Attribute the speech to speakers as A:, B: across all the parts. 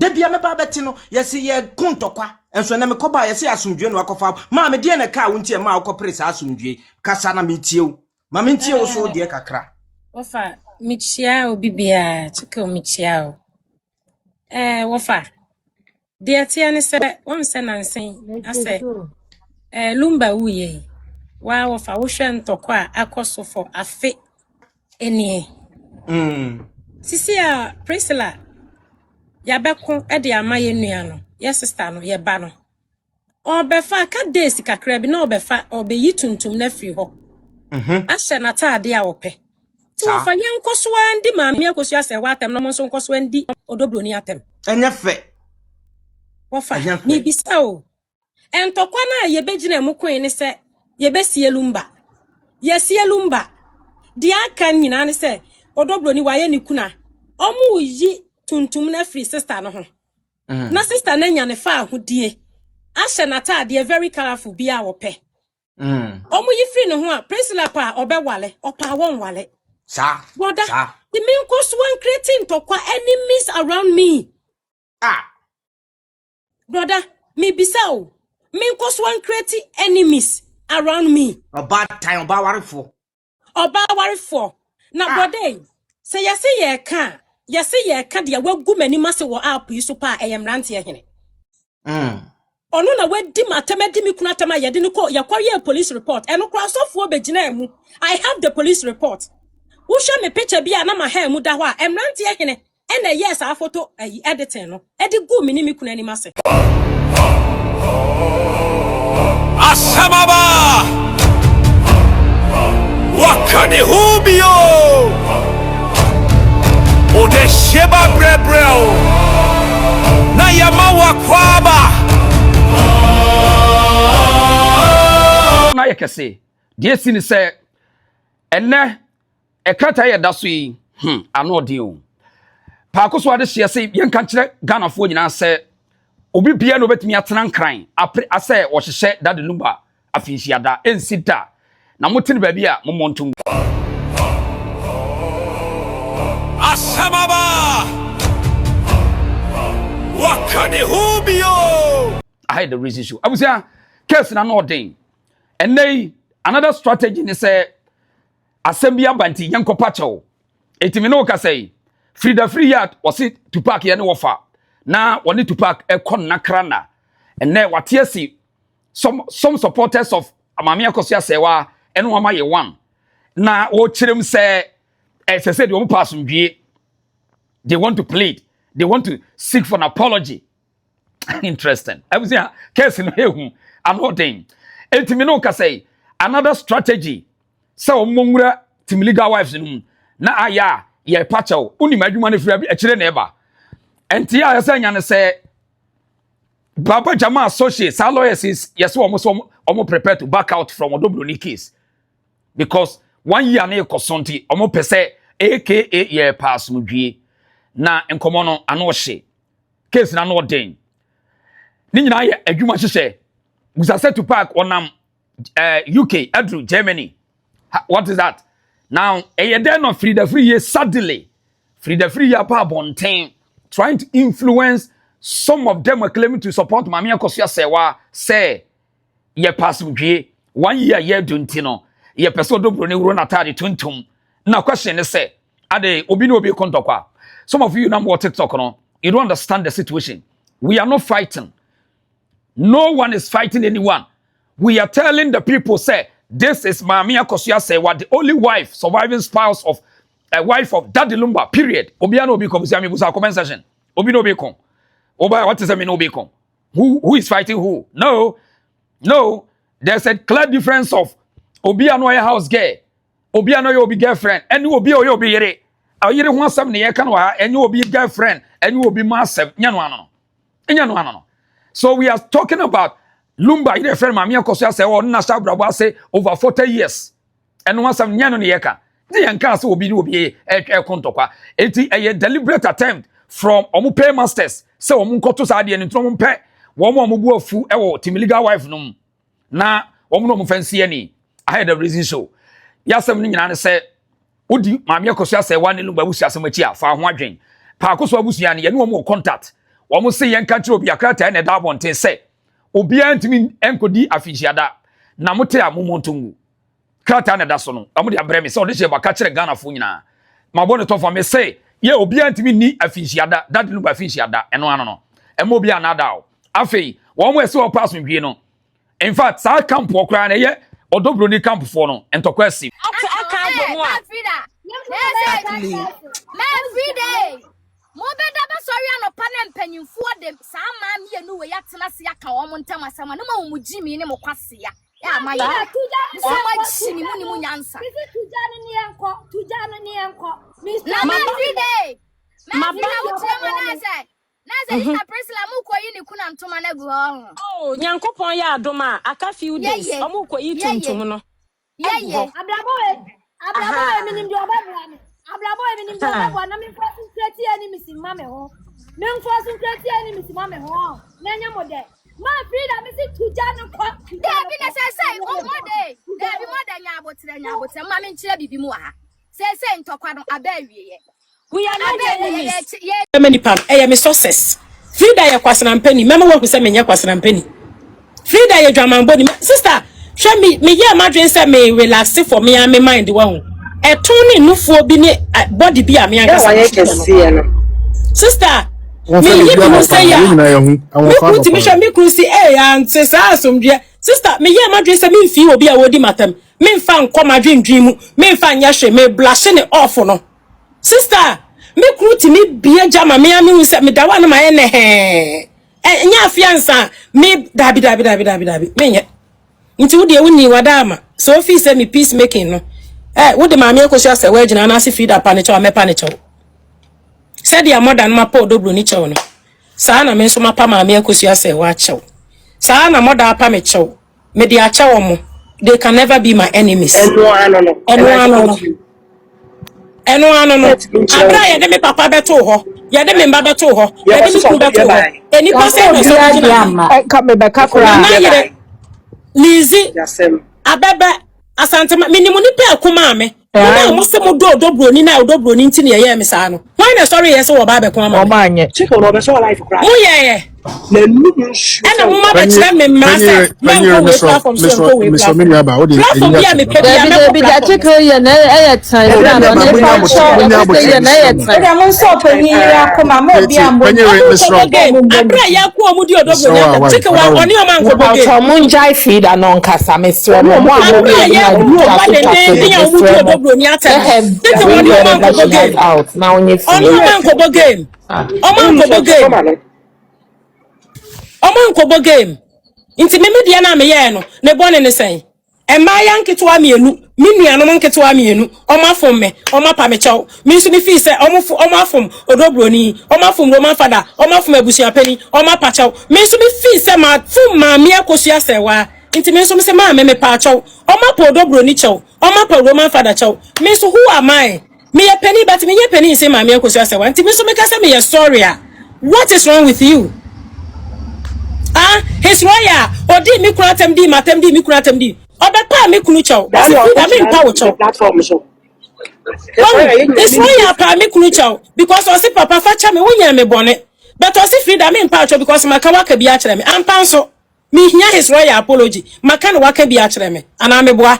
A: Debia me ba beti no yesi ye kontokwa enso na me koba yesi asumdwe no akofa ma me de na ka wontie ma akopre sa asumdwe kasa na metie o ma mentie o so de kakra
B: wofa michia obibia chike michia o wofa de atia ne se won se nansen ase Lumba uye wa wofa wo hwe ntokwa akosofo afe enie sisi a Priscilla ya beko e de amaye nua no ye sister no ye ba no obefa ka days kakra bi na obefa obeyi tuntum na firi ho ahye na taade a wope ti wo fa yenkoso andi maami akosua se watem no mo so nkoso andi odobroni atem
A: enye fe
B: wo fa ni bisa o entokwa na ye begina mu kwen ne se ye besie Lumba ye sie Lumba dia kan nyina ne se odobroni waye ni kuna omu yi tuntum na free sister no ho na sister na nya ne fa ahodie ahye na taade very colorful bi a wope omu yi free no ho a Priscilla pa obewale opa won wale
A: sa
B: brother the main cause one creating to kwa enemies around me brother me bisao main cause one creating enemies around me
A: a bad time oba ware for na brother say ye ka de wagu mani mase wo app yi so pa eyemrante ehene ono na wedi matemedi mi kuna tema ye de ko yakwaye police report eno kra sofo begina mu I have the police report wo show me picture bia na ma hair mu da ho a emrante ehene ena yes a photo editing no edi gu mi ni mi kuna ni mase
C: Asamaba wakane hubio ode sheba brebreo na yama wakwaba na yekese die sini se enne ekata ye daso yi ano de o pa AKOSUA de hye se yenka kire Ganafo nyina se obi bia no betimi atena nkran ase wo hyehye dade Lumba afinhyiada ensita na motene ba bia momontum asamaba wakane hubio I had the reason show abusia case na no den ennei another strategy ni say assembly abanti yankopa chew etimi no ka say Freda free yard was it Tupac ye ne wofa na woni Tupac ekon nakrana enne watiasi some supporters of Amami AKOSUA Serwaa eno ama ye one na wo chirem say say they won pass mwie they want to plead they want to seek for an apology interesting I was here case no ehu anodin etimi no ka say another strategy say omongura tim legal wives no na aya ye pacho unim adwuma ne fira bi e kire na eba enti ya say nya ne say Baba Jama associates our lawyers is yes almost prepared to back out from Odobroni case because 1 year na ekosonti almost pese aka ye pass mudwie na enkomo no ano hye case na no den ni nyina ye adwuma hye busa set to park onam UK Adru Germany what is that now den of Freda free year suddenly Freda free year pa bonten trying to influence some of them are claiming to support Mami AKOSUA Serwaa say ye pass mudwie 1 year ye duntino ye person Odobroni wuro na tade tuntum na question is say ade obi no obi kontokwa some of you now more TikTok no you don't understand the situation we are not fighting no one is fighting anyone we are telling the people say this is Mami AKOSUA Serwaa the only wife surviving spouse of a wife of Daddy Lumba period obi no obi kom me busa comment section obi no obi kom oba what is a no obi kom who is fighting who no there's a clear difference of obi no your house girl obi no your girlfriend and obi o your obi yere ayere ho asem ne ye ka no ha enye obi girlfriend enye obi massive nya no ano so we are talking about Lumba your friend Mami AKOSUA Serwaa na shabrabo ase over 40 years and one asem nya no ne ye ka the yanka say obi e kontokwa enti a deliberate attempt from omu paymasters say omu nkoto sa de ntro omu pe wo mu bu afu e wo tim legal wife no na omu no mu fancy ani I had a reason show yasem ni nyina ne say odi Mami AKOSUA Serwaa ne Lumba busu asem achi a fa ho adwen pa AKOSUA busu ya ne ye ne omu contact wo mo se yen ka kire obi akrata na da bonten se obi antimi enkodi afihyiada na mote a momontongu krata na da so no amo de abrɛ me se ode hye ba ka kire Ghana fo nyina ma bo ne to fa me se ye obi antimi ni afihyiada da de no ba afihyiada eno ano no emo obi anada o afei wo mo ese o pass ndwie no in fact sa camp okra na ye Broni camp for no entokwasi
D: Mo beda ba sori anopa na mpanyimfo de saa ma me enu we yatena se aka wo montam asama no ma wo mujimi ne mo kwase ya ma ya so ma chini mu ni mu nyansa tuja no ne enko na ma everyday ma bina wo tema na say Interpersonal mu ko yi ni kuna ntoma na gu ho
B: oh nyankopon ya adoma aka few days omu ko yi tuntum no
D: abrabo minim di obabua ni abrabo minim di obabua na me force kreti ani misima me ho me force kreti ani misima me ho na nya mode ma Freda me si tuja no ko Debi na say o mode Debi mode nya abotre ma me nkyere bibi mu ha say ntokwa no abawie
B: we are not enemies many pam me success Freda ya kwasana mpani mama wo se me nya kwasana mpani Freda ya dwaman boni sister hwe me ye madwen se me relax for me and me mind wo etun ni nufuo bi ni body bi am yanka sister me yi bi say ya me kuti me hwe me krusi ante sa asomdwe sister me ye madwen se me mfi obi a wodi matam me mfa nko madwen dwin mu me mfa nya hwe me blush ne off no sister me kuti me bia jama me ame se me dawa na ma ye ne nya afiansa me dabi me nye nti wo de woni wadama so fi se me peace making no wo de ma me AKOSUA se wa gina na se Freda pane cho me pane cho said ya more than ma pa Broni cho no sa na me so ma pa ma me AKOSUA se wa cho sa na moda pa me cho me de a cho mo they can never be my enemies eno ano no abra ye de me papa beto ho ye de me mba beto ho ye de me ku beto ho eni pa se no so gina
E: ka me be ka kura
B: Lizi abebe asante minimu ni pe akoma me na mo se mo do Broni na do Broni nti ne ye me sa no why na sorry yes wo ba be kwa ma
E: o ma anye
F: chico no be so life cry
B: mo ye
F: na numu shu
B: and mo ma be kire me mrasa na ko we platform so we platform bia me pe bia me
E: bi da chico ye na e tan na no ne fa cho ye na e tan
G: da mo so pani ya koma mo bia mo
B: abra ya ko mu di do Broni chico wa oni o man ko boge
E: so mo njai Freda no nkasa me so mo mo
B: ya ko wa de ya mu di do Broni ata chico wa oni o man ko boge
E: out na onye fi
B: oni o man ko boge o man ko boge Omankobo game. Inti me dia na me ye no. Ne bone ne sen. Emma yanketo a mienu. Mi nuanom nketo a mienu. Omafom me. Omapa me chaw. Mi nso mi fi se omafom Broni. Omafom Roman father. Omafom abusuapani. Omapa chaw. Mi nso mi fi se ma fum ma me AKOSUA Serwaa. Inti mi nso mi se ma me pa chaw. Omapa Broni chaw. Omapa Roman father chaw. Mi nso who am I? Me ye penny but me ye penny se ma me AKOSUA Serwaa. Inti mi nso mi ka se me ye story. What is wrong with you? His lawyer odi mi kuratem di matem di mi kuratem di obepa mi kunu chaw Freda mi mpa wo chaw
F: platform so
B: his lawyer pa mi kunu chaw because o si papa fa cha me wonya me bone but o si Freda mi mpa chaw because maka waka bi a kire me ampa nso mi hia his lawyer apology maka no waka bi a kire me ana me boa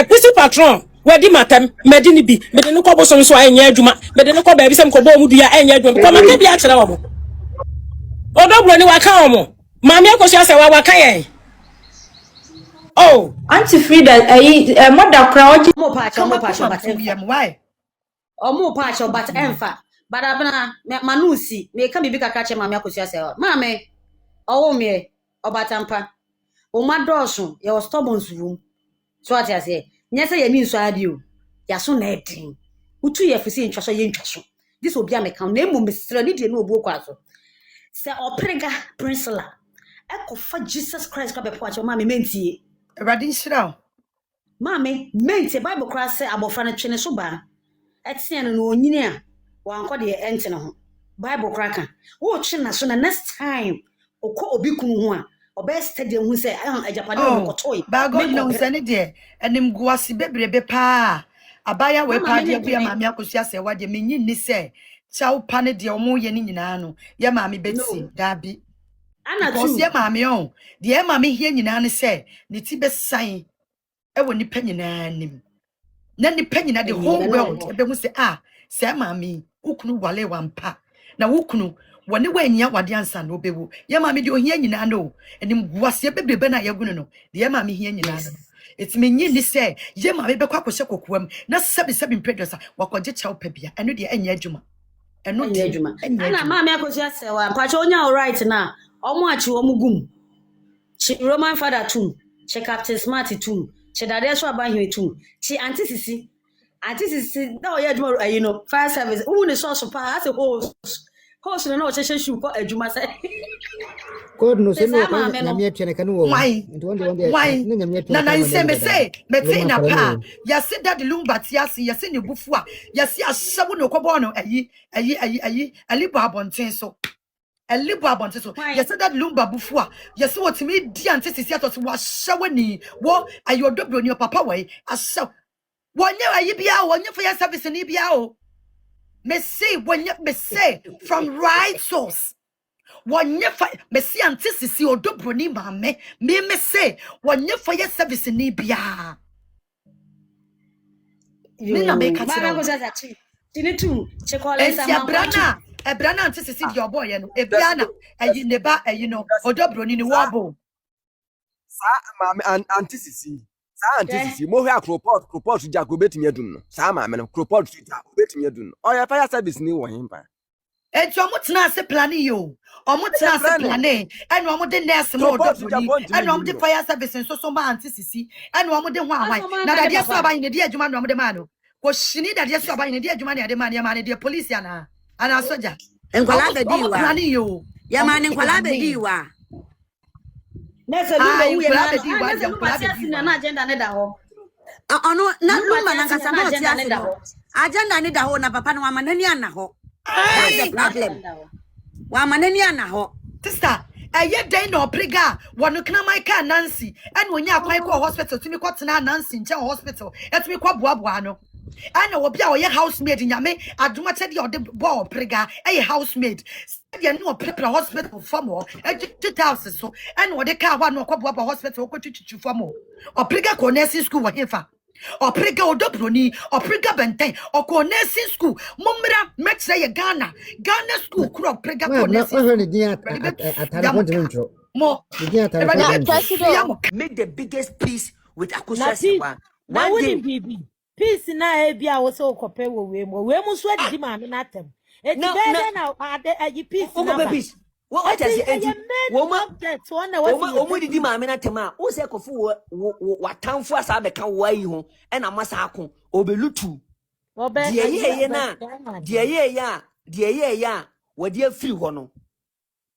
B: pussy patron wedi matem medini bi medini ko bo so nso anya adwuma medini ko ba bi sem ko bo mu dua anya adwuma ko maka bi a kire wo Broni waka omo mama AKOSUA Serwaa waka ye oh
G: anti Freda moda kra oji
H: mo pa cho but
F: why
H: mo pa cho but emfa badabana manusi me ka bibi kakra che mama AKOSUA Serwaa mama owo me obatampa o madoso ye was stubborn room so ati ase nyese ye ni nso ade o ya so na edin utu ye fisi ntwaso ye ntwaso this obi amekan na emu mesra ni de no obu kwaso se oprega prinsela ekofa Jesus Christ ka be po acho mama mentie
F: Radin shira
H: mama mentie Bible class say abofra na twene so ba etien no onyini a wanko de ente ne ho Bible cracka wo twe na so na next time okọ obi kunu ho a obe study hu say ajapade no kotoi
F: ba God no say ne de enim guase bebrebe pa abaya we pa de bia mama AKOSUA Serwaa de menyi ni say chow pane de omo ye ni nyina no ye maame beti dabi
H: Because
F: ye maame on de maame hie nyina ne se ne ti besan e wo nipa nyina nim na nipa nyina the whole world e be hu se se maame ukunu wale wampa na ukunu wone wanya wade ansa no bewu ye maame de ohia nyina no enim guase bebrebe na ye gunu no de maame hie nyina no it's me nyi ni say ye maame be kwakose kokoam na sebi predosa wakoje chow pa bia eno de anya adwuma eno de
H: adwuma ana maame AKOSUA Serwaa mpacho onya all right na omo achi omo gum chi Roman father too chi Captain Smart too chi dade so abahin too chi auntie sisi na oya adwuma you know fire service who ne source pa as a host no che shoe ko adwuma say
I: God no se no nyame atwene kan wo nti wonde
F: na nse me say na pa ya se that Lumba tiasi ya se ne bufu a ya se ahyewo no kobo no ayi alibo abonten so ya se that Lumba bufu a ya se wotimi di antesisi ato so wa hyewo ni wo ayodo Broni papa we ahyew wonye ayi bia wonye for your service ni bia o me say from right source wonye fa me see antesisi odo Broni mame me say wonye for your service ni bia me na make
H: maame AKOSUA zachi tini too che call sama
F: Ebrana antesisi di obo ye no ebiana ayi neba ayi no odo Broni ni wobo
J: sa maame antesisi mo hwe akroport jago betimi adum no sa maame no kroport jago betimi adum no oya fire service ni wo himpa
F: enti omutena ase plane yo omutena ase plane ene omude nurse mo odo Broni ene omude fire service nso ma antesisi ene omude ho awan na dade so aban ne di adwuma no omude ma no ko shini dade so aban ne di adwuma ne ade ma ne di police ana soja
K: enkwala be di wa
F: plane yo
K: ya ma ne enkwala be di wa
H: nese Lumba uye na agenda ne da ho
K: ono na Lumba na nkasa no ti ase no agenda ne da ho na papa no wa manani ana ho that's the problem wa manani ana ho
F: sister eye dey no prega wonu kana my car Nancy and wonya akwai ko hospital tumi kwotena Nancy nche hospital etumi kwa boaboa no ana wo bia oye housemaid nyame aduma chede ode bo prega eye housemaid ye no prepare hospital famo e 2000 so ana ode ka wa no kwa boaboa hospital ko tututu famo o prega ko nursing school wo hefa o prega odo Broni o prega benten o ko nursing school momra metre ye Ghana school kro prega ko nursing
K: make the biggest peace with AKOSUA Serwaa
B: one day peace na e bia wo so kope wo we mu so adidi maame na atem eti be na ade peace na
K: peace wo atase enti wo mu didi maame na atem a wo se kofu wo tanfo asa be ka wo ayi ho e na masa akon obelutu de ye ya wo de afiri ho no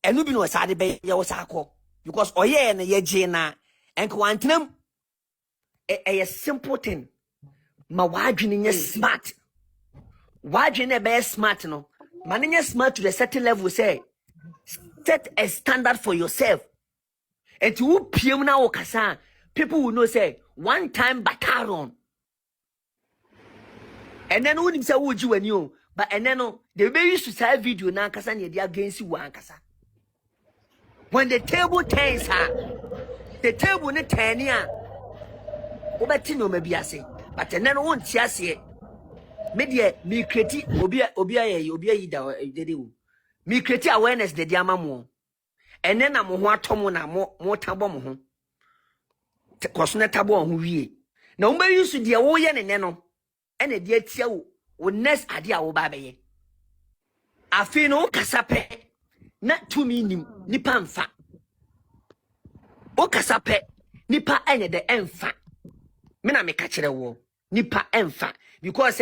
K: enu bi no sa de be ye wo sa akọ because oye na ye je na enko antenam a simple thing ma wadwene nye smart wadwene be smart no manenye smart to the certain level say set a standard for yourself and you piem na okasa people will know say one time bataron and then when him say would you wani o but and then no the way you say video na kasa na dey against you an kasa when the table turns the table ne turn ya obeti no mabiase but and then won tiase me de me kreti obi ayi da dedewu me kreti awareness de dia mamo and then am ho atom na mo tabo mo ho koso na tabo ho wie na wo ba yusu de wo ye ne no ene de atia wo next ade a wo ba be ye afi no kasape na tumi nim nipa mfa o kasape nipa enye de emfa me na me ka kire wo nipa emfa because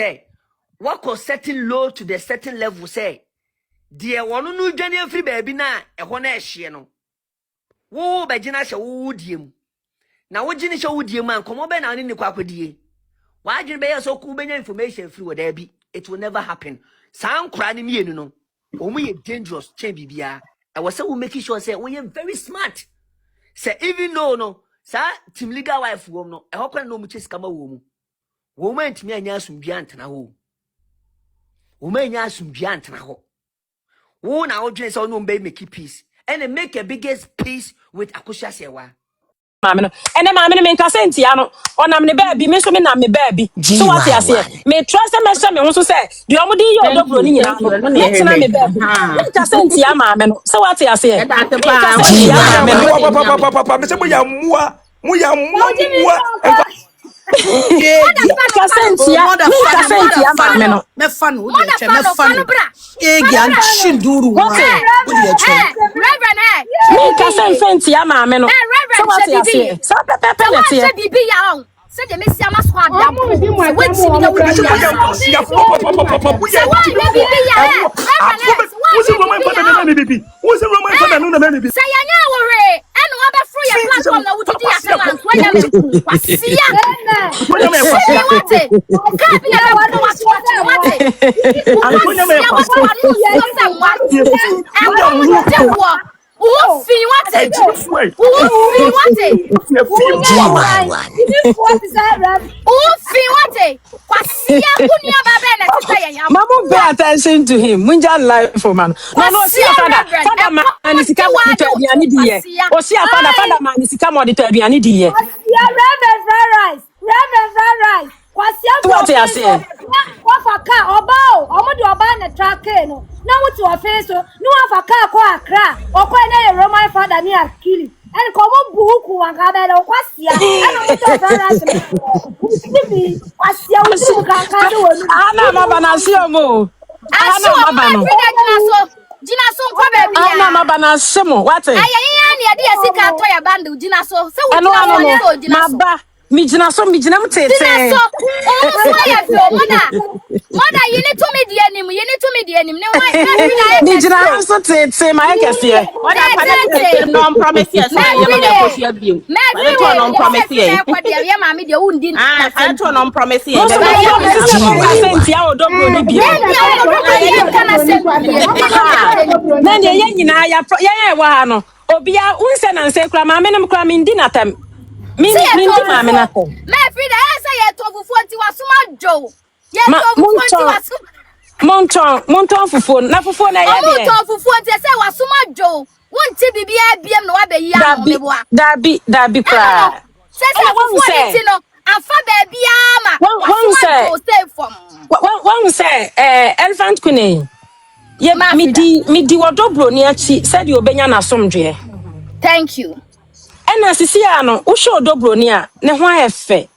K: what was setting low to the certain level say dear one no dwane free baby na eho na ehye no wo ba gina hye wo diem na wo gine hye wo diem an komo be na ne kwa akwadie wa gine be yeso ku benya information free wo da bi it will never happen san kra ne mienu no omo ye dangerous chen bibia I was say we make sure say we very smart say even though no sa team legal wife wo no ehokwa no mu chesi kama wo mu ntimi anya asum bia ntana ho umenya asumdua antena ho wo na odwen se no mbe make peace and make a biggest peace with AKOSUA Serwaa
A: Mamma no ene mamma no me nka sentia no onam ne baabi me so me nam me baabi so what ya say me trust me so me ho so say de omo di ye odobro ni nyina no me tena me baabi me nka sentia mamma no so what ya say me nka sentia mamma no
C: papa me se mo ya mua
D: Said the Messia must have done. What's in the
A: Mama, pay attention to him. Munja life for man. No, see father man is come to be an idiot. Or see a father man is come to be an idiot.
D: Reverend,
A: what I say?
D: What for car or bow? Or would you buy a track? No, what to a face, no one for car, or crack, or quite a Roman father near killing. And come on, Buku and Gabel or Quasia.
A: Anna Mabanasio.
D: Jinaso kwabe
A: Anna Mabanasimo. What?
D: Aye, idea sika toya bandu Jinaso. So
A: Maba. Mijinaso mijinam tete.
D: Mother, you need to meet the enemy. You need to meet the enemy.
A: Mijinaso tete. My kesiye.
E: Non promise yes. Non promise yes. Non promise yes.
A: Obia unse na nse kra ma menem kra mi ndi natam mi ndi ma me natam
D: me Freda esa ye to fufu anti wasuma jo ye to fufu anti wasuma
A: monton fufu na fufu na ye de
D: monton fufu anti se wasuma jo wonti bibia biem no wabeyi am meboa
A: dabi kra
D: se fufu anti no afa ba bia ma wasuma jo stay from
A: one say elephant queen ye mi di wodobro ni achi said you obenya na somdwe.
D: Thank you.
A: And as you no wo show odobro ni a ne ho ayefe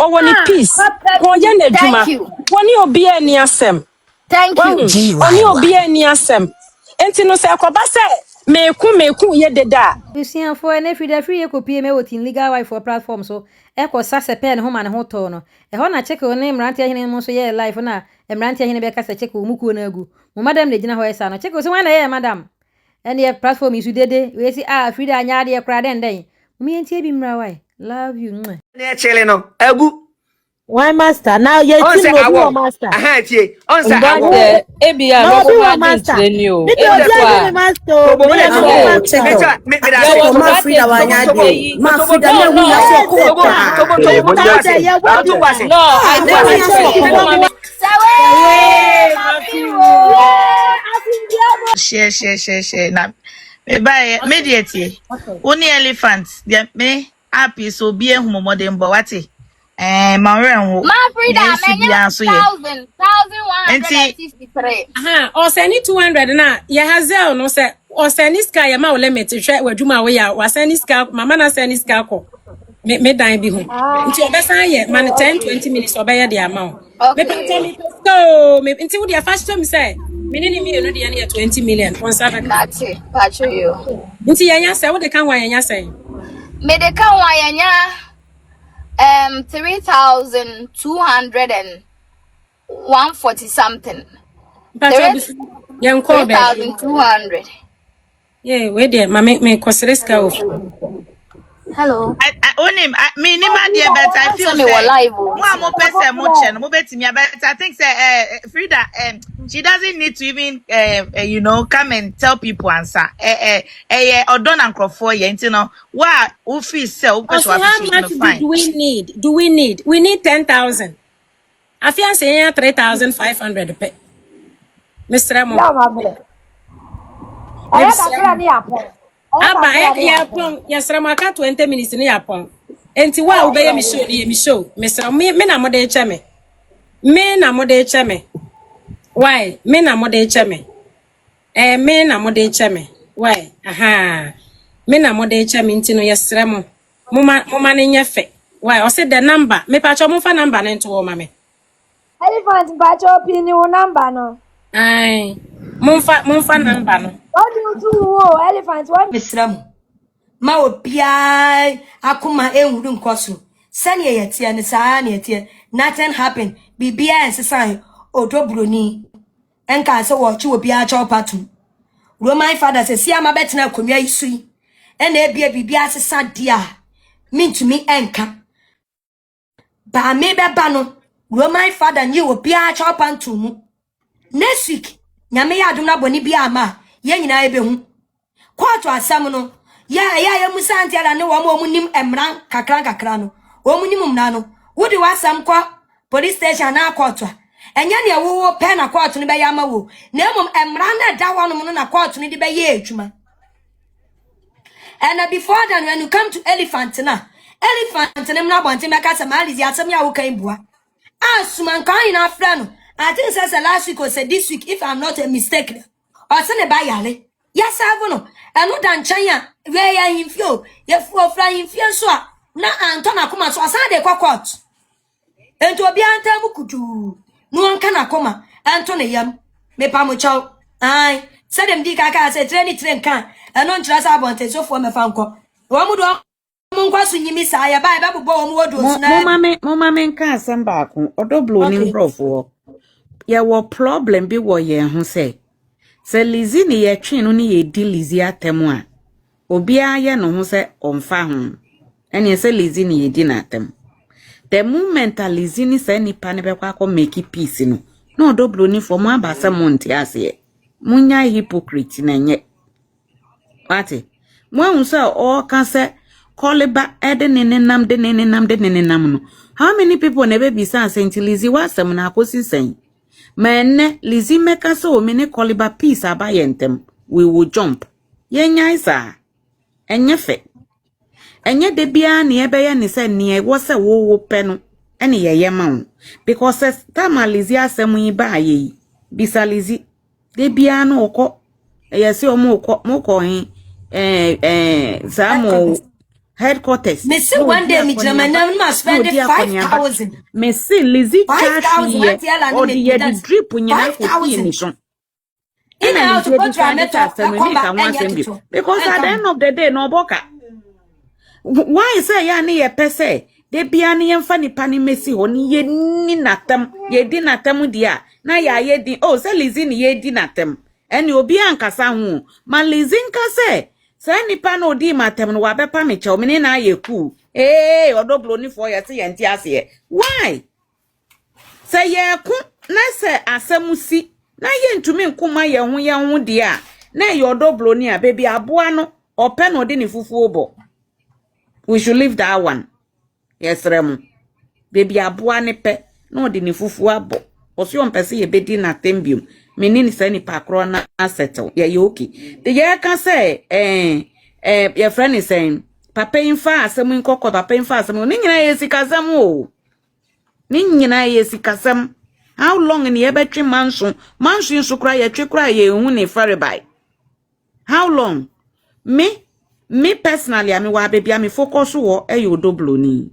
A: o woni peace wo ye na adwuma woni obi ani asem.
D: Thank you.
A: Oni obi ani asem enti no se akoba se meku ye deda
L: Lucian for na Freda free ekopie me wotin legal wife for platform so ekosa se pen ho ma ne ho to no e ho na check o ne mrante ahene mo so ye life na mrante ahene be ka se check o mukuo na agu mo madam le gina ho esa no check o se wan na ye madam ene ye platform isu dede we si Freda anya de kra den mi enti bi mra wai love you
K: na chele no agu
E: why master now you think no master
K: aha tie on say awo
E: ebia no ko master o master
K: me da
E: Freda wa nya de ma Freda na hu na so ko
K: no
E: share na me buy mediate oni elephant me happy so be ehun modern bo wate ma
D: Freda menya 1163
A: o se ni 200 na ye hazel no se o se ni sky ma o limit hwe wadwuma we ya wa se ni sky mama na se ni sky ko me dan bi ho nti obesan ye man 10-20 minutes obeye de amount me pata me go me nti wo de fast to me say me ni mi no de ya 20 million on sabe
D: kati pacho yo
A: nti yanya se wo de kan wa yanya se
D: me de kan wa yanya 3,200 and 140 something. 3,200.
A: Yeah, wait there. Me kosreska of.
D: Hello.
E: I onim me ni ma dey but I feel say mo person mo chen mo betimi but I think say Freda she doesn't need to even you know come and tell people answer odon and crofo ye nti no wa wo feel say wo person appreciate no fine.
A: Do we need 10,000. I feel say 3,500 pe.
B: Mr. Mo.
M: Ya mabele. Aya kakra ni yapon.
B: Aba yapon. Yesra maka 20 minutes ni yapon. Enti wa ubeye mi show ni mi show. Mr. Me na mo de cheme. Me na mo de cheme. Why? Me na mo de cheme. Me na mo de cheme. Why? Aha. Me na mo de cheme nti no yesra mo. Moma ne nyefe. Why? O say the number. Me pa cho mo fa number na nto wo ma me.
M: Elephant ba cho pini wo number no.
B: Ai. Mo fa number no.
M: What do you do? Elephant what?
F: Misram. Ma obia akuma enhuru nkoso. Sane yetie ne saa ne yetie. Nothing happen. Bibia ensesan odo Broni. Enka se wo chi obia cho patum. Roman father says, "See, I'm a better now. Come here, see." And there be a bibia asesa dia. Mean to me enka. Ba me be bano. Roman father knew obia cho pantum. Next week, nyame ya adum na boni bia ama. Ye nyina ebe hu. Kwato asam no. Ya musa antiara ne wo mo nim emran kakra no. Wo mo nim mna no. Wo de wasam kwa police station na kwato. Enya ne wo pe na kwato ne be ya ma wo. Na emom emran na da wono no na kwato ne de be ye adwuma. And before that, when you come to elephant na mna bonte meka se malizi asem ya wo kan bua. Asuman kan ina afra no. I think says last week or said this week if I'm not mistaken. Or send a buy yale. Yes, I know. And no dan chanya where ya him feel. Ye fu ofra him feel so. Na Antona kuma so asa de kwakot. Ento obi antam kutu. No one can akoma. Antona yam. Me pa mo chaw. Ai. Say dem di kaka say train kan. Eno ntra sa bonte so for me fa nko. Wo mu do mo nkwaso nyimi sa ya ba ba bobọ wo mu wodo so na.
N: Mo mama nka asem ba ko. Odoblo ni mbrofo. Ya wo problem bi wo ye ho say. Se Lizzy ni ye twen no ni ye di Lizzy atemu a. Obi aye no ho say omfa ho. Ene se Lizzy ni ye di na atem. The moment Lizzy ni se nipa ne bekwa ko make peace no. No Odoblo ni for mo abasa mo nti ase. Munya hypocrite na nye. Wati. Mo hu say o kan say Koliba ede nenenam de nenenam no. How many people never be san Saint Lizzy wasem na akosi sen? Mene Lizzy meka so mene Koliba peace abayentem. We will jump. Yenya isa. Enye fe. Enye de bia ne ebeye ne se ne wo se wo pe no. Ene yeye ma wo. Because time Lizzy asem yi ba aye. Bisa Lizzy de bia no okọ. Yesi o mo ko hin Zamo headquarters.
F: Me see one day me German must spend 5,000.
N: Me see Lizzy charge here or the drip when you have to so. In a to put because at the end of the day no boka. Why say ya ni ye pese? De bia ni yemfa nipa ni mesi ho ni ye ni natam ye di natam dia na ya ye di oh say Lizzy ni ye di natam eni obi ankasa ho ma Lizzy nkase say nipa no di matam no wabepa me chew me na ye ku Odoblo ni for ye say ye nti ase why say ye ku na say asamusi na ye ntumi nkuma ye ho dia na ye Odoblo ni a baby aboa no ope no de ni fufu obo. We should leave that one. Yes, Remu. Baby aboa ne pe no de ni fufu abo. Osi on pese ye bedi na tembium. Menini se ni pakro na settle. Ye okay. The ye can say your friend is saying papa infa asemu nkoko papa infa asemu ni nyina ye sikasem o. Ni nyina ye sikasem. How long ni ye betwe manso so kra ye twe kra ye hu ni faribai. How long? Me personally ami wa baby ami focus wo Odoblo ni.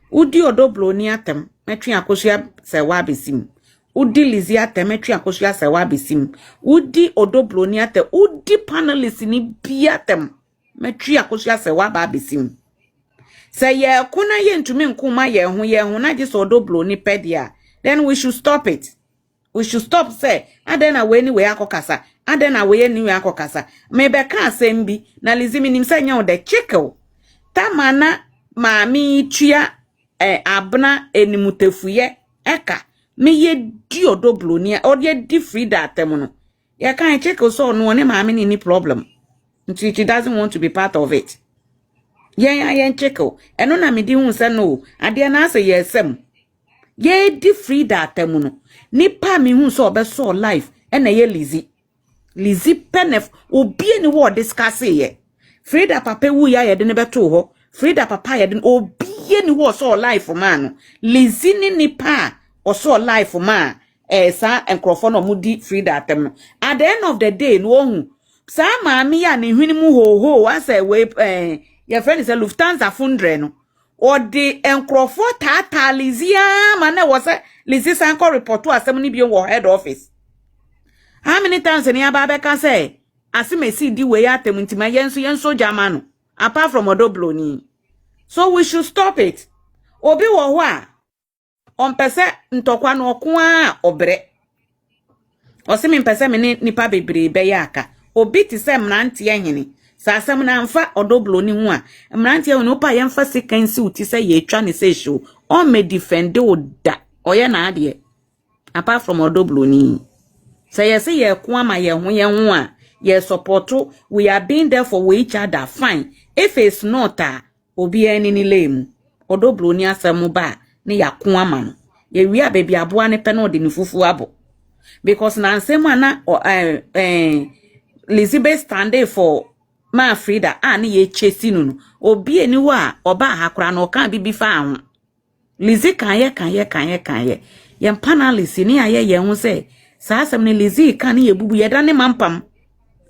N: Udi Odoblo ni atem metwe akosua Serwaa besim. Udi Lizzy atem metwe akosua Serwaa besim. Udi Odoblo ni atem udi panelist ni bi atem metwe akosua Serwaa ba besim. Say ye kuna ye ntumi nkuma ye ho na just Odoblo ni pedia. Then we should stop it. We should stop say adena we ni we akokasa. Adena we ni we akokasa. Mebeka asembi na Lizzy minim say nya de chikel. Tamana mami tua abna enimutefuye eka me ye di Odoblo ni o de di Freda atem no. Ya kan chikel so no ne mami ni problem. She doesn't want to be part of it. Yen chikel. Eno na me di hu say no. Ade na say yesem. Ye di Freda atem no. Nipa mi hu so obeso life ena ye Lizzie penef obi ani wo discuss ye Freda papa wu ya ye de ne beto ho Freda papa ye de obi ani wo so life man Lizzie ni nipa o so life man sa enkrofo no mudi Freda atem no at the end of the day no hu sa maami ya ne hwini mu ho asa we your friend is a Lufthansa fundre no or the enkrofo tata Lizzie ma na wo say Lizzie san ko report to asem ni bi wo head office. How many times any ababe can say asime see di way atem ntima yenso jamano apart from Broni. So we should stop it. Obi wo ho a on pese ntokwa no ko a obre. Osimi mpese me nipa bebre be yaka. Obi ti se mrante ehene. Sa asem na mfa Broni ho a mrante ehene opa yemfa sekansi uti se ye twa ne se show. O me defend oda. Oye na ade. Apart from Broni. Say yes, ye kwama ye ho a ye support we are being there for each other fine. If it's not obi ani ni lemu Broni asemu ba ne ya kwama no ye wi a baby aboa ne pe no de ni fufu abo because na nsemu ana Elizabeth stand for ma Freda ani ye chesi no obi ani wo a oba hakora no kan bibi fa ho Lizzie kan ye ye panelist ni aye ye ho say sa asem ne Lizzie kan ye bubu ye da ne mampam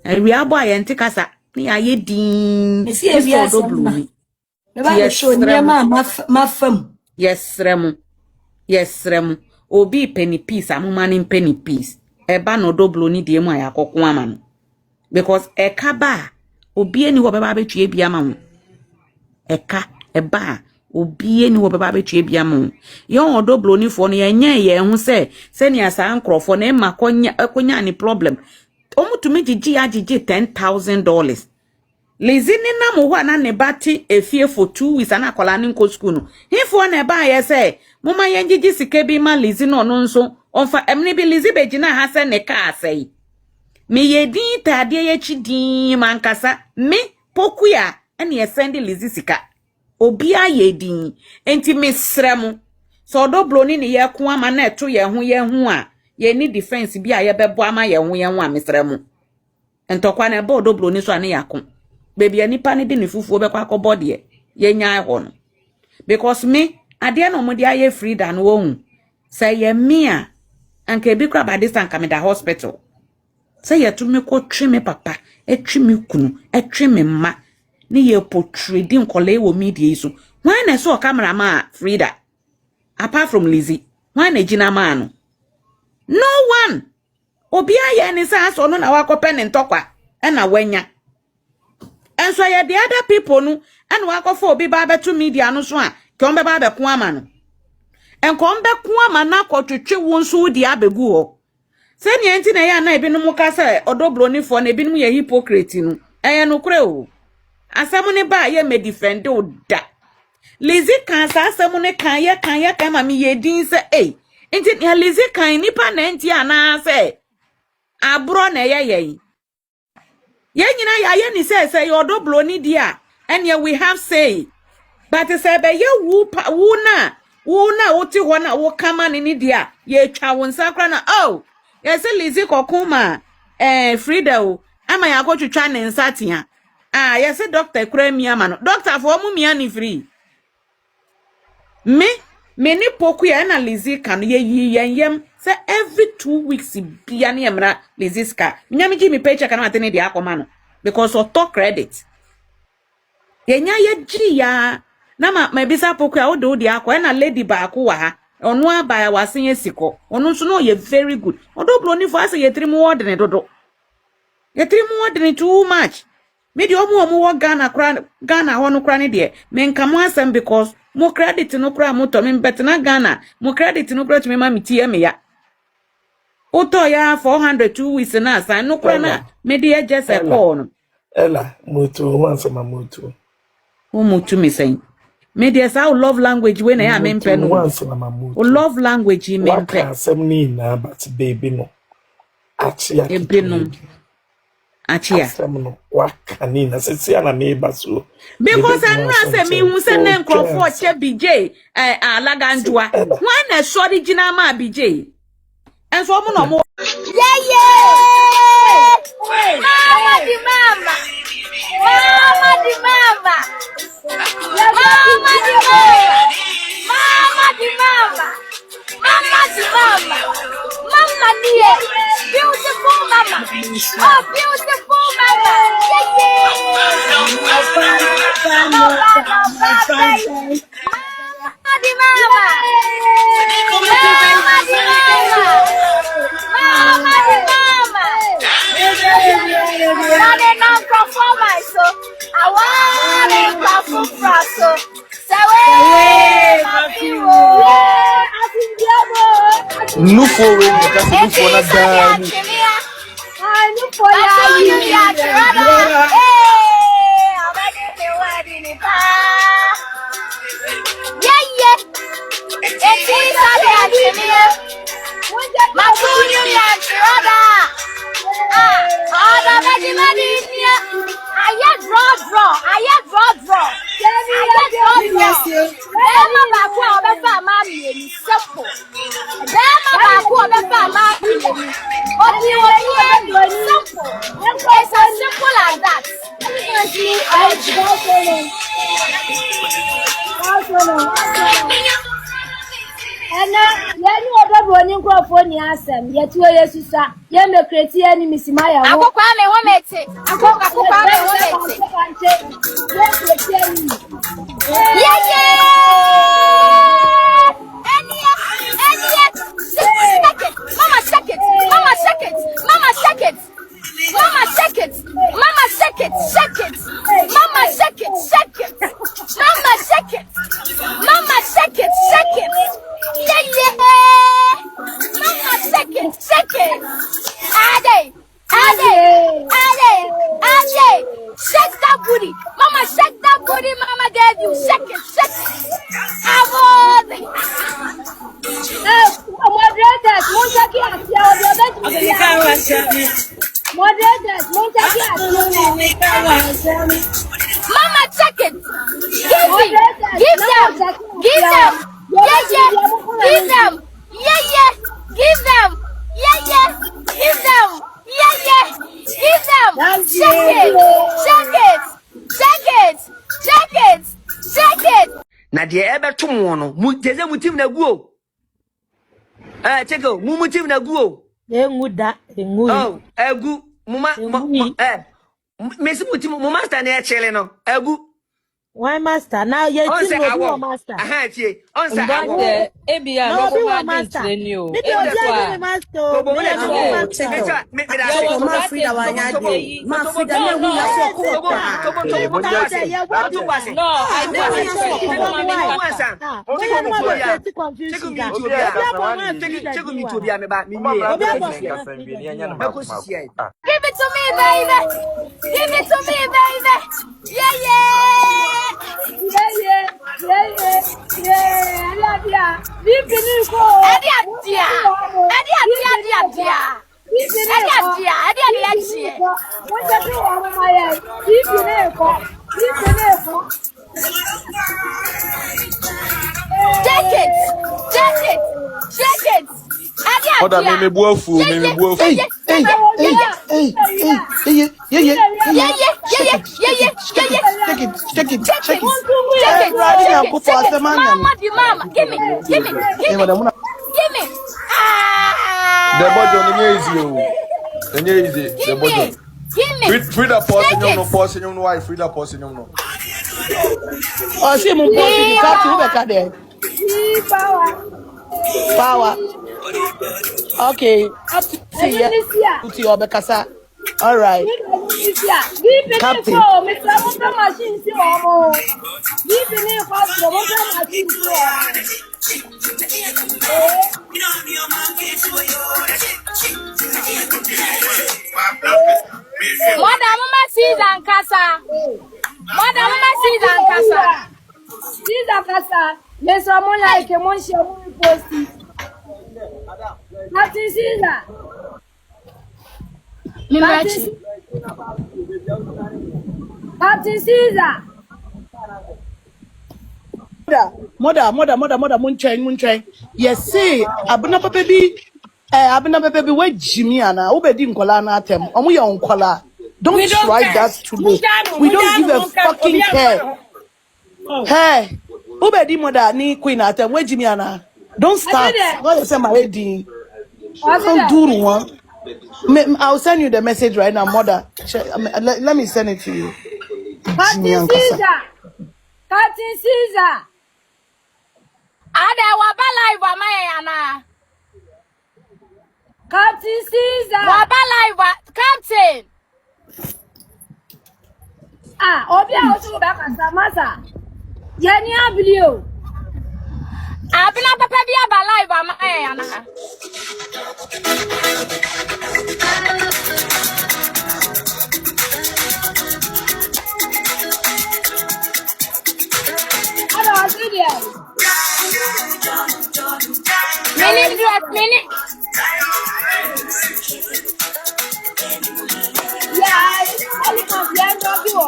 N: wi abo aye ntikasa ni aye din so Broni yes rem obi penny piece amuma penny piece eba no Broni die mu ayakoko ama no because eka ba obi eni wo beba betue bia ma ho eka eba obi eni wo beba betue bia ma ho ye Broni fo no ye nya ye hu se ni asa ankrofo na ma konya ni problem omutumi gigi $10,000 Lizzie ni na mo ho na ne bati efie for 2 weeks ana akola ni nko school no hifo na ba ye say moma ye gigi sike bi ma Lizzie no no nso onfa emni bi Lizzie be gina ha se ne ka asai me ye din tade ye chidin mankasa me pokuya ene ye send Lizzie sika obi aye din enti mesrem so Broni ni ye ko ama na eto ye hu a ye ni defense bi a ye bebo ama ye hu a mesrem entokwa na bo Broni so ane yakon baby anipa ne de ne fufuo be kwa akobode ye nya ho no because me ade na omode aye Freda no wo hu say ye me a anka bi kra ba distance ka me da hospital say ye to me ko twi me papa etwi me kunu etwi me mma ne ye portray din kole wo media so why na so camera ma Freda apart from Lizzie why na gina ma no one obi aye ni sa so no na wakope ne ntokwa e na wanya. And so the other people no and wakofo obi ba betu media no so a ke on be ba be ko ama no en ko be ko ama na kotwetwe won so di abegu ho se ni enti na ya na ebi no muka se Broni fo na ebi no ye hypocrite no no kure o asemu ne ba ye me defend o da Lizzie kan sa asemu ne kan ye ma mi ye din se enti ya Lizzie kan nipa na enti ana se abro na ye nyina ya ye ni say your Broni dia and here we have say but say be ye wu na oti ho na wo kama ni dia ye twa won sakra na yes Lizzie kokuma Freda o ama ya kwotwetwa ne nsatia yes doctor kura mi ama no doctor for mu mi ani free me ni poku ya na Lizzie kan ye yem say every 2 weeks bia na emra Lizzie ska nyame gi mi paycheck na atene dia akoma no because of talk credit yenya ye gi ya na ma bisa poku ya odo dia akwa na lady ba akwa ha onu aba ya wasen esiko onu so no ye very good Broni for ase ye trim word ne dodo ye trim word ne too much me di omu wo Ghana ho no kra ne de me nka mo asem because mo credit no kra mo to me bet na Ghana mo credit no kra to me ma me tie me ya oto ya 400 2 weeks na san no kra na me de just a call no
O: ela mutu once ma mutu
N: o mutu me say me de say love language we na ya me mpe no o love language me mpe
O: asem ni na but baby no achia
N: ebinum achia
O: asem no wakani na sisi ana me baso
N: because I know say me hu say na nkrofo che BJ alaganjua when na sorry gina ma BJ And so mo no mo.
D: Yeah. Mama di mama. Mama di mama. Mama di mama. Mama di mama. Mama di mama. Mama dear. Beautiful mama. Oh, beautiful mama. Yeah. Mama di mama. Mama di mama. Mama di mama. Not a non-performer, so I want a performer, so
O: Nufo we because nufo na da.
D: It's as simple as that.
M: And then you are running for any asem, yet you are Susa, you may create any Miss Maya.
D: I go cry me home it. I go cry me home Mama check it. Mama check it. Mama check it. Mama check it. Mama check it. Check it. Mama check it. Check it. Mama check it. Mama check it. Check it. Yeah. Mama check it. Check it. Ade. Check that booty. Mama check that booty. Mama gave you. Check it. Check it.
M: Moderators, Montaki at your Moderators, Montaki at
D: Mama check it. Give them. Give them. Give them. Yeah. Give them. Yeah. Give them. Yeah. Give them. Yeah. Give them. Check it. Check it. Check it. Check it. Check it.
K: Na de ebe to mo no mu jeze mutim na guo. Check out mutim na guo.
M: Enguda, engu.
K: Oh, egu muma Messi mutim mu master na e chele no. Egu.
M: Why master? Now you know master.
K: Aha tie. On say
P: awo. Ebia no be master.
M: Maybe you are master.
H: Ma Freda wa nyade. Ma Freda na hu ya so ko.
P: No, I never
D: Give it to me, baby. Give it to me, baby. Yeah.
O: Oda me buafu.
M: Hey. Check it.
D: Mama, give me.
O: The bojo ni easy o. Enye easy. The bojo. Freda pause no why Freda pause no.
N: Oh, see mo pause ni ka tu be ka de. Power. Okay. Up to your Bekasa. All right. Captain.
D: Madam season kasa. Season kasa. Yes, someone like a monster post it. Captain Caesar. Captain Caesar.
N: Mother, munchen. Yes, say, abuna papa bi
Q: Abena baby we Jimmy ana ubedi nkola na atem. Omo ye nkola. Don't try that today. We don't give a fucking care. Hey, ubedi mother ni queen atem we Jimmy ana. Don't start. God say my wedding. Don't do one. I'll send you the message right now, mother. Let me send it to you.
M: Captain Caesar. Captain Caesar.
D: Ada waba live amayana.
M: Captain Caesar.
D: Waba live Captain.
M: Obi a osu ba kasa masa. Yeni ablio.
D: Abina papa bi aba live amayana. Mini.
M: Yeah, only complain of you.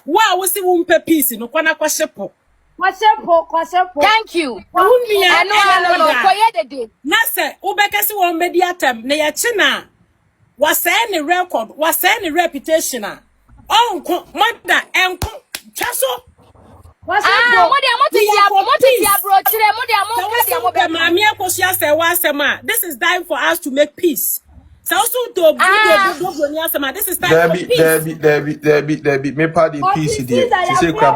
A: Wow, we see wumpe peace no kwana kwa shepo.
D: Thank you.
A: No,
D: koye dede.
A: Na se ubekesi wo mbedi atem na ye china. Was any record, was any reputation. Oh, mother, enko chaso.
D: Modi
A: AKOSUA this is time for us to make peace. So also this is time for peace.
O: Debbie, me party peace there. She say kwa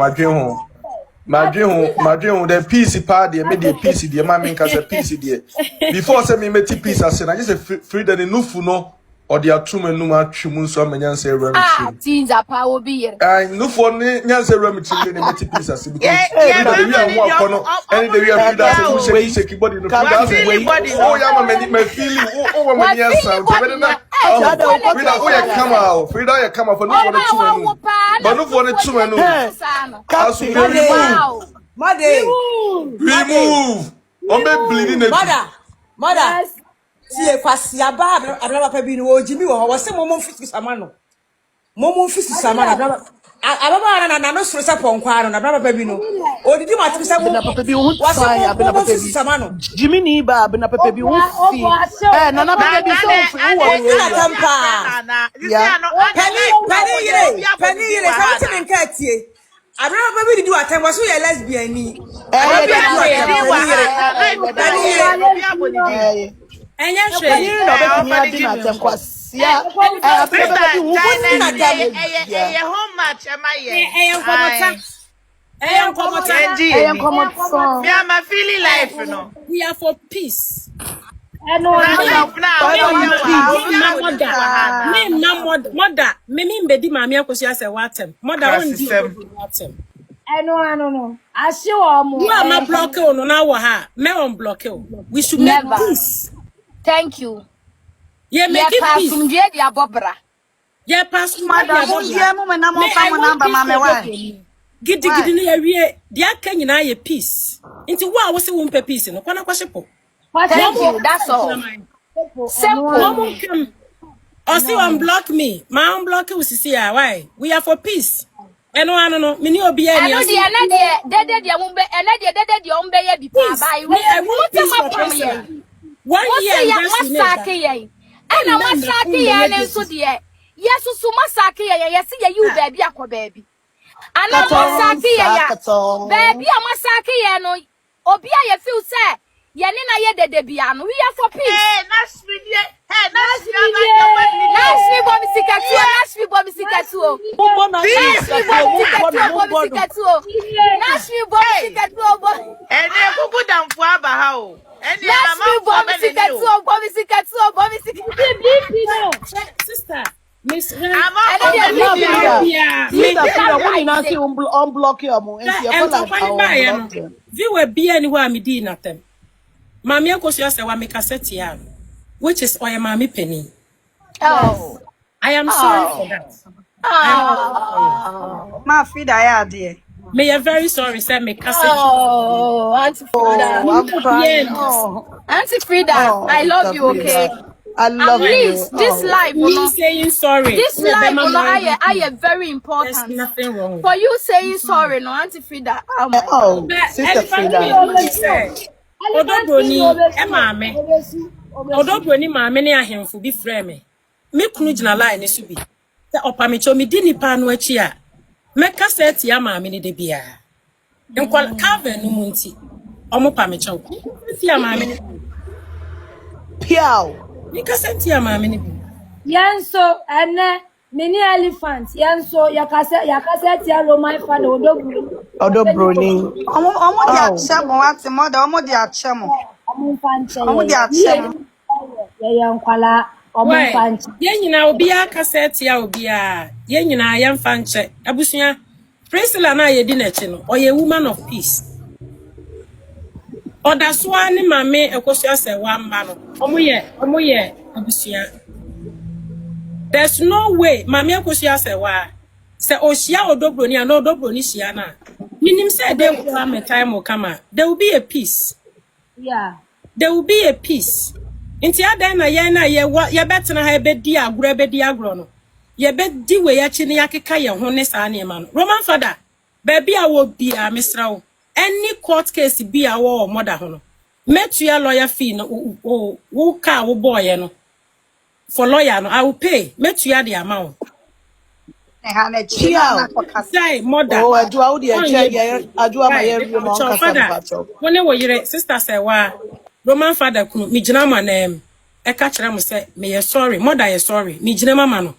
O: madwe the peace party me the peace there. Ma me nka peace there. Before say me meti peace ase na just Freda ne nufu no or the atuma no ma twemu so amanya say ram
D: tinza pa obi here.
O: Nufu ne nyanse ram twemu ne meti peace ase because Freda the we am wo akono any the we Freda say shake body no Freda say oh ya ma me feel oh ma me sound Freda na Freda you come out for no for the twemu but no for the twemu remove on be bleeding
R: mother see kwasi aba abra papa bi no ojimi wo se momon fisi samano ababa na no soro se ponkwa no abra papa bi no odidi mati se mo
Q: papa bi wo sai abena papa bi
R: samano
Q: Jimmy ni ba abena papa bi wo fi na papa bi so fi wo
R: na tampa ya penny yire sa tin nka tie abra papa bi di atem so ye lesbian ni
A: Enya shwe
Q: no be mi adi na tem kwasia
E: home match am I
Q: me
E: am feeling life no
A: we are for peace. Mother, me mbedi mami AKOSUA say watem. Mother ondi watem.
M: No. I see you
A: am block you no na wo ha. Me on block you. We should make peace.
D: Thank you.
A: Yeah, make peace. Yeah, pass Gidi ni awie. Dia ka nyina ye peace. Nti wo a wo se wo mpe peace no kwana kwahyepo.
D: Thank you. That's all.
A: Simple. Or see unblock me. My unblock you see why? We are for peace. No. Mini obi e ni.
D: Dede ye bi pa bai. We
A: 1 year
D: masake ye. Ana masake ye ne so de. Yesu su masake ye yesi ye you baby akọ baby. Ana masake ye ya. Baby amasake ye no. Obi a ye feel say ye ni na ye dede bia no. We are for peace.
E: Hey, that's me there. Hey, that's me
A: sister. Miss
Q: unblock you.
A: Viewer be anywhere me di nothing. Mami AKOSUA say wa make cassette ya, which is oya mami penny.
D: Oh,
A: I am sorry for that.
F: Ma Freda ya dear.
A: Me are very sorry, say me cassette.
D: Oh, Auntie Freda.
F: I'm crying.
D: Auntie Freda, I love you, okay?
Q: I love
D: Please,
Q: you.
D: this life,
B: Me saying sorry.
D: This life, I am very important.
B: There's nothing wrong with
D: for you saying sorry, no, Auntie Frida. Oh my
Q: Oh,
D: God.
Q: Sister Frida.
B: Odobroni e maame. Odobroni maame ne ahemfo bi frɛ me. Me kunu gyina line so bi. Sɛ ɔpamecho me di nipa no akyi a. Mɛka sɛ tia maame ne de bia. Nkwal Calvin no munti. Ɔmo pamecho. Tia maame ne.
Q: Piao.
B: Nika sɛ tia maame ne bi.
M: Yanso ene mini elephant yanso yakase tia Roman fan
Q: Odobroni.
F: Omo di achemo ati mother omo di achemo. Omo di achemo.
M: Ye nkwala omo fanche.
B: Ye nyina obi aka sɛ tia obi a. Ye nyina ye mfa nche. Abusua Priscilla na ye di na chi no. Oye woman of peace. Odaswa ni mame AKOSUA Serwaa mba no. Omo ye abusua. There's no way mame AKOSUA Serwaa se ohia Odobroni and Odobroni hia na. Minim say they will come a time will come. There will be a peace.
M: Yeah.
B: There will be a peace. Inti ada na ye betena ha bedi agro no. Ye bedi we ya chi ne yakeka ye ho ne saa ne ma no. Roman father, baby a wo bi a misra any court case bi a wo mother ho no. Metua lawyer fee no wo ka wo boy no. For lawyer no I will pay. Metua the amount. Say mother.
Q: Oh, adwa udi adwa ma ye ri mo nkasa mpacho.
B: Wone wo yire sister Serwaa Roman father kunu mi gina ma na e ka kire mo say me ye sorry mother ye sorry mi gina mama no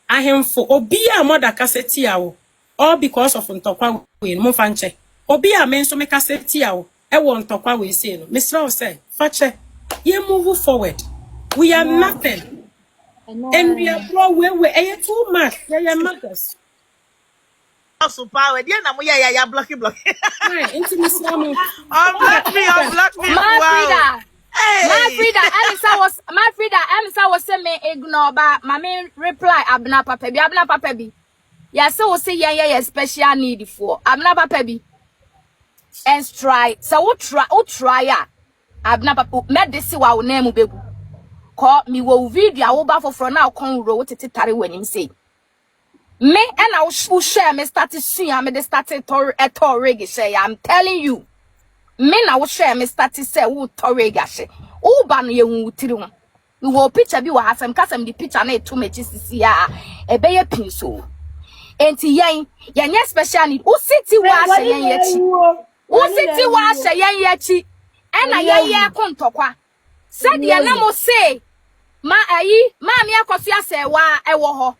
B: ahemfo obi a mother kaseti awo all because of ntokwa we mo fa nche obi a me nso me kaseti awo e wo ntokwa we say no misra o say fa che ye move forward we are nothing and we are bro we too much we mothers.
E: Also power dia na mo ya block
B: Right into misra mo
E: block me
D: My Frida, Anissa was saying me ignore ba mama reply abna papa bi. Ya say we say yeah special need for abna papa bi. And try. So we try ya. Abna papa me this wa wo na mu begu. Call me wo video wo ba for now kon ro wo titare wanim say. Me and I will share me started soon me started to rig say I'm telling you. Me na wo share me started say wo torega she wo ba no ye hu tiri ho we wo picture bi wo hasem kasem di picture na eto mechi sisi a ebe ye pin so enti yen special need wo city wa she yen yachi wo city wa she yen yachi e na ye kontokwa said ye na mo say ma me AKOSUA Serwaa e wo ho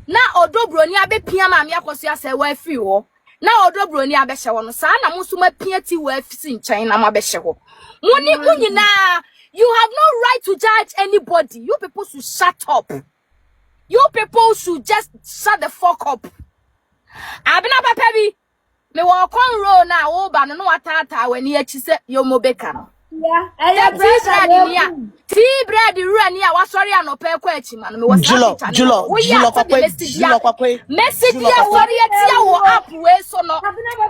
D: na Odobroni abepia ma me AKOSUA Serwaa afi wo na Odobroni abehye wo no saa na mo so mapia ti wo afisi nchen na mabehye ho muni kunyina you have no right to judge anybody. You people should shut up. You people should just shut the fuck up. Abina papa bi me wo kon ro na wo ba no watata wani achi se yo mobeka no. Yeah, bread ruani a wasori anope kwa achi ma no me was
Q: Julo kwakwe
D: message ya sorry etia wo app we so no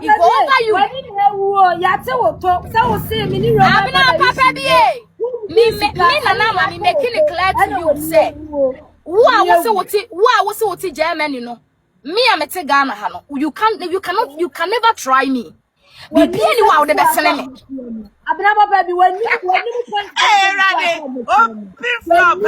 D: e go over you
M: ya te wo to se wo se mi ni ro
D: abina papa bi me na ma me making it clear to you say wo a wo se woti Germany no me am te Ghana ha no you can never try me be any wa de besene me
M: abina papa bi wani
E: Rade, oh, beef flop,